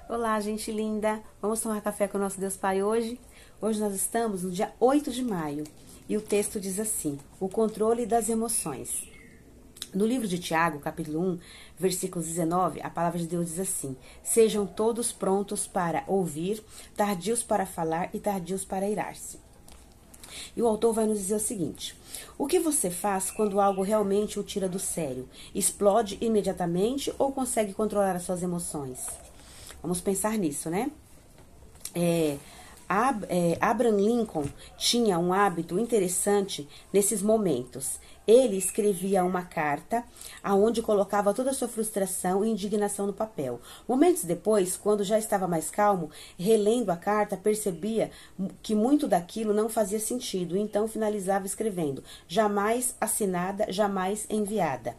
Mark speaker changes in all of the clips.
Speaker 1: Olá, gente linda! Vamos tomar café com o nosso Deus Pai hoje? Hoje nós estamos no dia 8 de maio e o texto diz assim: o controle das emoções. No livro de Tiago, capítulo 1, versículos 19, a palavra de Deus diz assim: sejam todos prontos para ouvir, tardios para falar e tardios para irar-se. E o autor vai nos dizer o seguinte: o que você faz quando algo realmente o tira do sério? Explode imediatamente ou consegue controlar as suas emoções? Vamos pensar nisso, né? Abraham Lincoln tinha um hábito interessante nesses momentos. Ele escrevia uma carta aonde colocava toda a sua frustração e indignação no papel. Momentos depois, quando já estava mais calmo, relendo a carta, percebia que muito daquilo não fazia sentido, então finalizava escrevendo: jamais assinada, jamais enviada.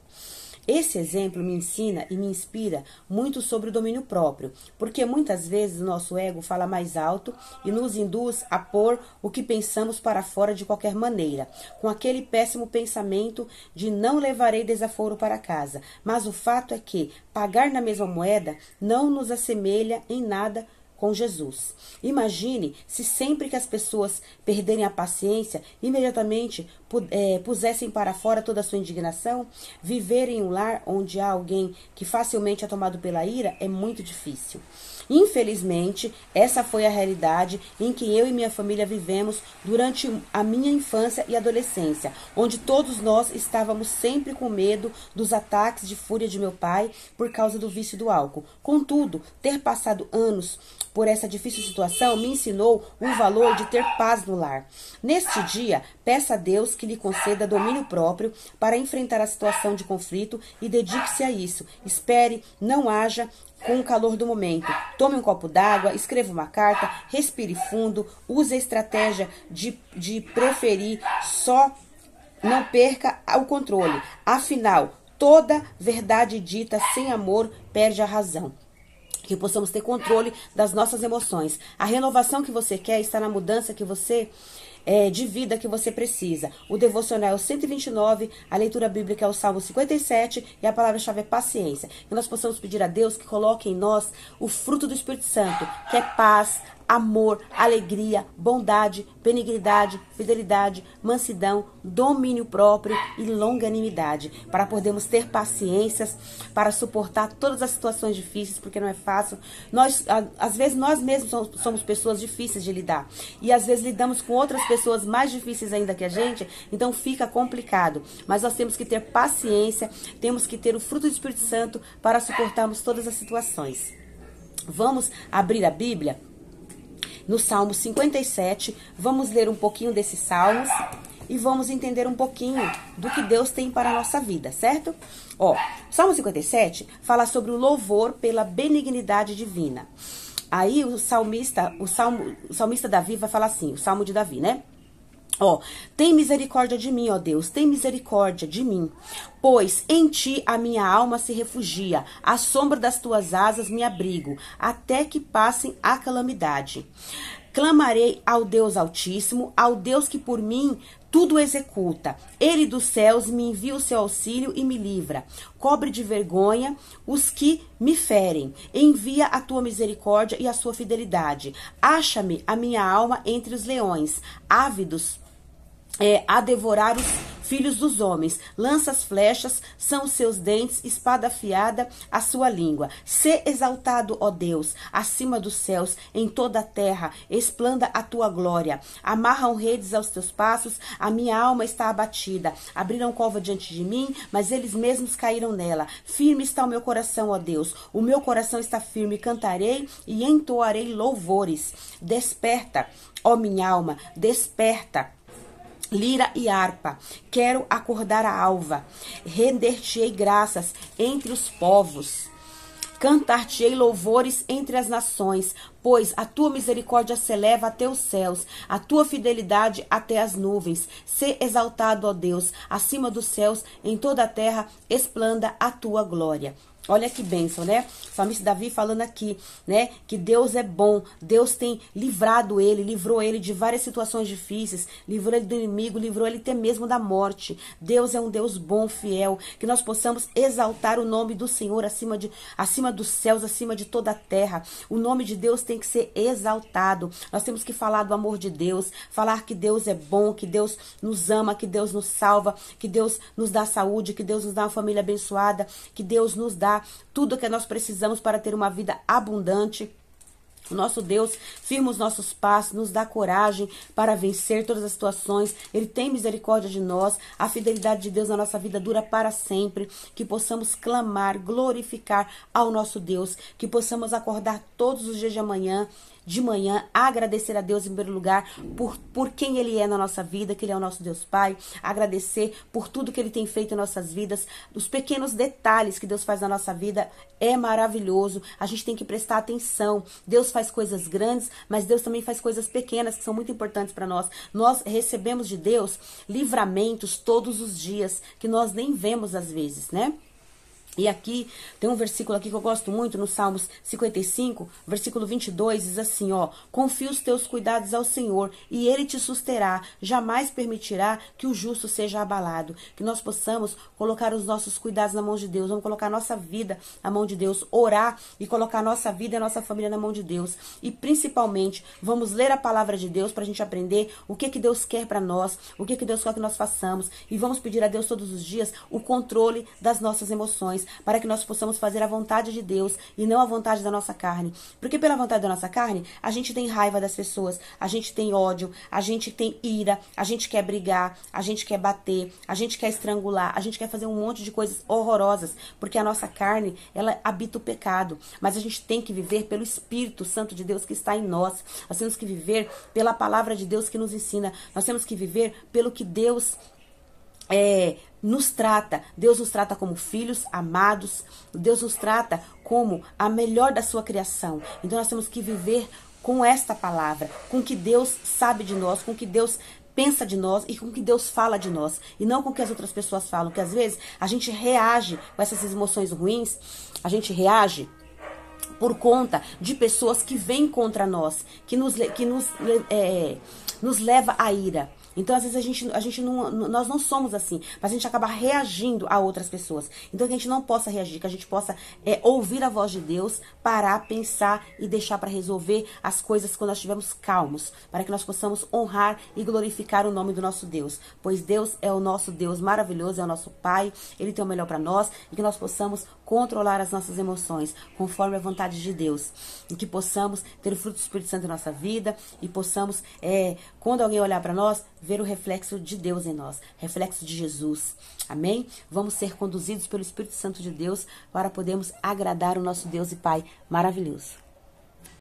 Speaker 1: Esse exemplo me ensina e me inspira muito sobre o domínio próprio, porque muitas vezes o nosso ego fala mais alto e nos induz a pôr o que pensamos para fora de qualquer maneira, com aquele péssimo pensamento de não levarei desaforo para casa. Mas o fato é que pagar na mesma moeda não nos assemelha em nada com Jesus. Imagine se sempre que as pessoas perderem a paciência, imediatamente pusessem para fora toda a sua indignação. Viver em um lar onde há alguém que facilmente é tomado pela ira é muito difícil. Infelizmente, essa foi a realidade em que eu e minha família vivemos durante a minha infância e adolescência, onde todos nós estávamos sempre com medo dos ataques de fúria de meu pai por causa do vício do álcool. Contudo, ter passado anos por essa difícil situação me ensinou o valor de ter paz no lar. Neste dia, peça a Deus que lhe conceda domínio próprio para enfrentar a situação de conflito e dedique-se a isso. Espere, não haja com o calor do momento. Tome um copo d'água, escreva uma carta, respire fundo, use a estratégia de preferir, só não perca o controle. Afinal, toda verdade dita sem amor perde a razão. Que possamos ter controle das nossas emoções. A renovação que você quer está na mudança que você de vida que você precisa. O devocional é o 129, a leitura bíblica é o Salmo 57 e a palavra-chave é paciência. Que nós possamos pedir a Deus que coloque em nós o fruto do Espírito Santo, que é paz, amor, alegria, bondade, benignidade, fidelidade, mansidão, domínio próprio e longanimidade, para podermos ter paciências, para suportar todas as situações difíceis, porque não é fácil. Às vezes nós mesmos somos pessoas difíceis de lidar, e às vezes lidamos com outras pessoas mais difíceis ainda que a gente, então fica complicado. Mas nós temos que ter paciência, temos que ter o fruto do Espírito Santo para suportarmos todas as situações. Vamos abrir a Bíblia no Salmo 57, vamos ler um pouquinho desses salmos e vamos entender um pouquinho do que Deus tem para a nossa vida, certo? Salmo 57 fala sobre o louvor pela benignidade divina. Aí o salmista Davi vai falar assim, o Salmo de Davi, né? Tem misericórdia de mim, ó Deus, tem misericórdia de mim, pois em ti a minha alma se refugia, à sombra das tuas asas me abrigo, até que passem a calamidade. Clamarei ao Deus Altíssimo, ao Deus que por mim tudo executa. Ele dos céus me envia o seu auxílio e me livra. Cobre de vergonha os que me ferem. Envia a tua misericórdia e a sua fidelidade. Acha-me a minha alma entre os leões, ávidos a devorar os filhos dos homens. Lança as flechas, são os seus dentes, espada afiada, a sua língua. Sê exaltado, ó Deus, acima dos céus, em toda a terra, esplanda a tua glória. Amarram redes aos teus passos, a minha alma está abatida. Abriram cova diante de mim, mas eles mesmos caíram nela. Firme está o meu coração, ó Deus, o meu coração está firme, cantarei e entoarei louvores. Desperta, ó minha alma, desperta. Lira e harpa, quero acordar a alva, render-te-ei graças entre os povos, cantar-te-ei louvores entre as nações, pois a tua misericórdia se eleva até os céus, a tua fidelidade até as nuvens. Sê exaltado, ó Deus, acima dos céus, em toda a terra, esplanda a tua glória. Olha que bênção, né? O salmista Davi falando aqui, né? Que Deus é bom. Deus tem livrado ele, livrou ele de várias situações difíceis, livrou ele do inimigo, livrou ele até mesmo da morte. Deus é um Deus bom, fiel. Que nós possamos exaltar o nome do Senhor acima dos céus, acima de toda a terra. O nome de Deus tem que ser exaltado. Nós temos que falar do amor de Deus, falar que Deus é bom, que Deus nos ama, que Deus nos salva, que Deus nos dá saúde, que Deus nos dá uma família abençoada, que Deus nos dá tudo o que nós precisamos para ter uma vida abundante. O nosso Deus firma os nossos passos, nos dá coragem para vencer todas as situações. Ele tem misericórdia de nós. A fidelidade de Deus na nossa vida dura para sempre. Que possamos clamar, glorificar ao nosso Deus. Que possamos acordar todos os dias de manhã, agradecer a Deus em primeiro lugar por quem Ele é na nossa vida, que Ele é o nosso Deus Pai, agradecer por tudo que Ele tem feito em nossas vidas, os pequenos detalhes que Deus faz na nossa vida é maravilhoso, a gente tem que prestar atenção. Deus faz coisas grandes, mas Deus também faz coisas pequenas que são muito importantes para nós. Nós recebemos de Deus livramentos todos os dias, que nós nem vemos às vezes, né? E aqui, tem um versículo aqui que eu gosto muito, no Salmos 55, versículo 22, diz assim, ó: confia os teus cuidados ao Senhor, e Ele te susterá, jamais permitirá que o justo seja abalado. Que nós possamos colocar os nossos cuidados na mão de Deus, vamos colocar a nossa vida na mão de Deus, orar e colocar a nossa vida e a nossa família na mão de Deus. E principalmente, vamos ler a palavra de Deus para a gente aprender o que Deus quer para nós, o que Deus quer que nós façamos. E vamos pedir a Deus todos os dias o controle das nossas emoções, para que nós possamos fazer a vontade de Deus e não a vontade da nossa carne. Porque pela vontade da nossa carne, a gente tem raiva das pessoas, a gente tem ódio, a gente tem ira, a gente quer brigar, a gente quer bater, a gente quer estrangular, a gente quer fazer um monte de coisas horrorosas, porque a nossa carne, ela habita o pecado. Mas a gente tem que viver pelo Espírito Santo de Deus que está em nós. Nós temos que viver pela palavra de Deus que nos ensina. Nós temos que viver pelo que Deus nos trata. Deus nos trata como filhos amados. Deus nos trata como a melhor da sua criação. Então nós temos que viver com esta palavra, com o que Deus sabe de nós, com o que Deus pensa de nós e com o que Deus fala de nós, e não com o que as outras pessoas falam, que às vezes a gente reage com essas emoções ruins, a gente reage por conta de pessoas que vêm contra nós, que nos leva à ira. Então, às vezes, nós não somos assim, mas a gente acaba reagindo a outras pessoas. Então, que a gente não possa reagir, que a gente possa ouvir a voz de Deus, parar, pensar e deixar para resolver as coisas quando nós estivermos calmos, para que nós possamos honrar e glorificar o nome do nosso Deus. Pois Deus é o nosso Deus maravilhoso, é o nosso Pai, Ele tem o melhor para nós, e que nós possamos controlar as nossas emoções, conforme a vontade de Deus. E que possamos ter o fruto do Espírito Santo em nossa vida, e possamos, quando alguém olhar para nós, ver o reflexo de Deus em nós, reflexo de Jesus. Amém? Vamos ser conduzidos pelo Espírito Santo de Deus para podermos agradar o nosso Deus e Pai maravilhoso.